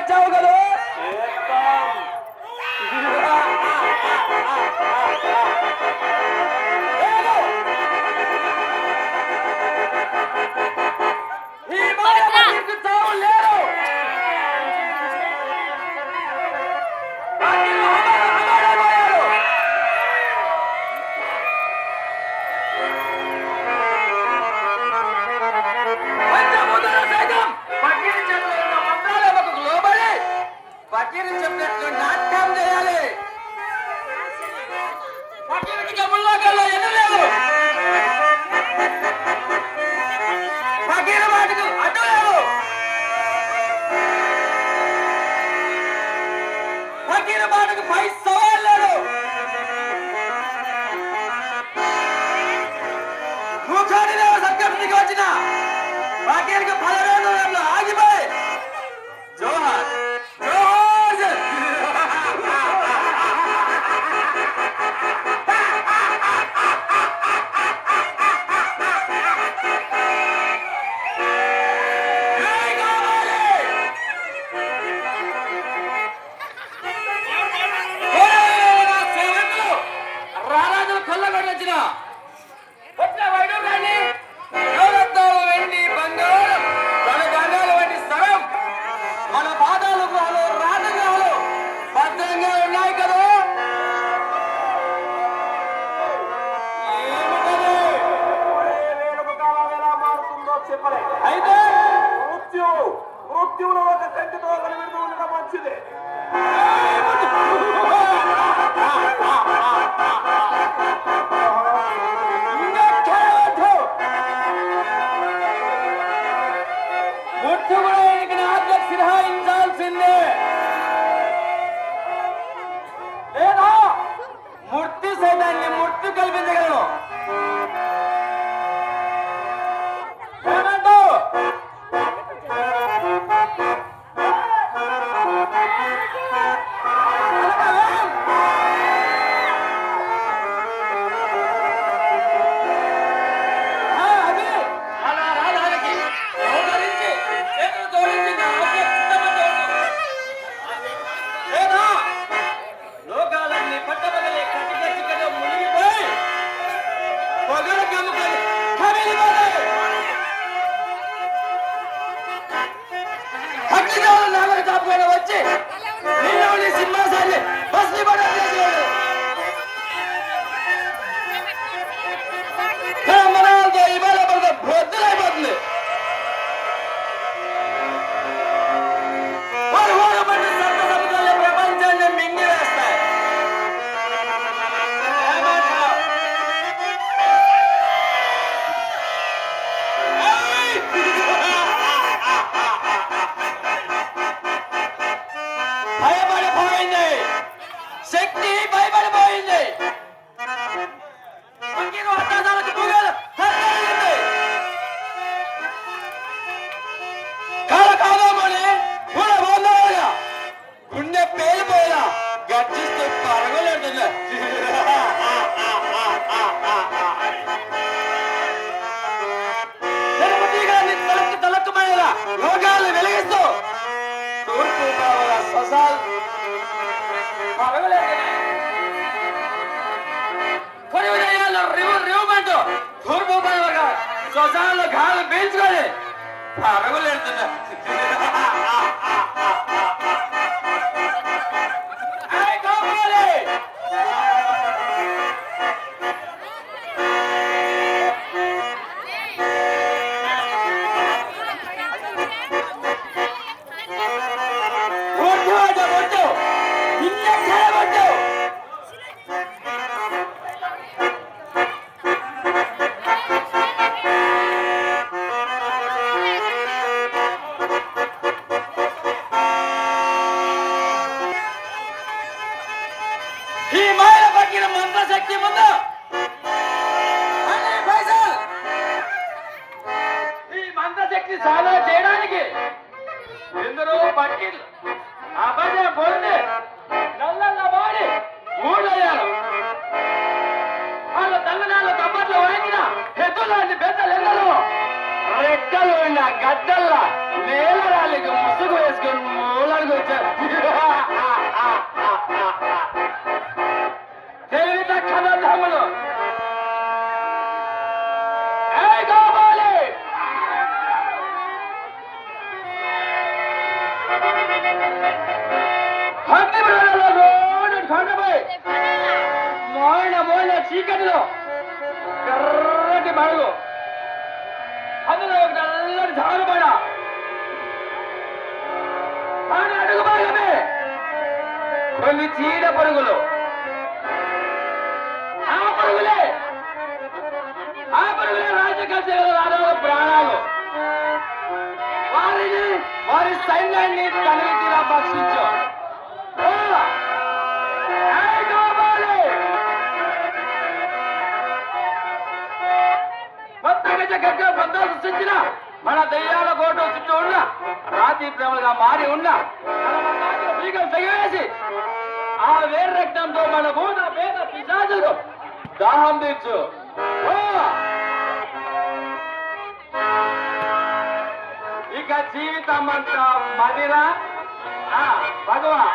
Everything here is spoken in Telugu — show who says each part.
Speaker 1: వచ్చావు కదా
Speaker 2: అయితే మృత్యువులో ఒక కంటితో కనిపెడుతూ ఉండడం మంచిది.
Speaker 1: ఫిరాయించాల్సిందే లేదా మూర్తి సైతాన్ని మూర్తి కల్పించగలను. వచ్చి నిన్న సింహాసాన్ని బస్ని మనాలతో ఇవాళ బొద్దులైపోతుంది. ప్రపంచాన్ని మింగి వేస్తాయి. భయపడిపోయింది, శక్తి భయపడిపోయింది. గుండె పేలిపోయినా గర్జిస్తూ పరగలేడుతుంది. తలకు తలక్కుమైన లోకాలు వెలిగిస్తూ తూర్పు కావాల శ్వాసాలు పరగలేదు. కొన్ని ఉదయాల్లో రివ్వుమంటూ తూర్పు శ్వాసాలు గాలి పీల్చుకొని పరగలేడుతున్నా. ఈ మాయ పక్కిన మంత్రశక్తి ముందు ఈ మంత్రశక్తి సాధన చేయడానికి ఎందరో పక్కిలు అభజన పొంది నల్ల బాడి ఊళ్ళయ్యారు. వాళ్ళ తల్లనాళ్ళ తప్పట్లు వాయించిన ఎద్దులాంటి పెద్దలెందరూ రెక్కలు ఉన్న గద్దల్లా నేల రాళ్ళకి ముసుగు వేసుకుని మూలడుగు తెలివి తక్కువ దమ్ములు కావాలి. భక్తి బ్రదర్లలో కొండపోయి మోయిన చీకటిలో కర్రటి మడుగు, అందులో ఒక నల్లటి జారుబడ, కానీ అడుగు భాగమే కొన్ని చీడ పరుగులు. ఆ పరుగులే రాజకీయ రాజాల ప్రాణాలు. వారి సైన్యాన్ని తనివి తీరా భక్షించు. బంధాలు సృష్టించిన మన దెయ్యాల కోట చుట్టూ ఉన్న రాతి ప్రేమలుగా మారి ఉన్న బీగం తెగవేసి ఆ వేరు రక్తంతో మన భూత పేద పిశాచులు దాహం తీర్చు. ఇక జీవితం అంతా మదిరా భగవా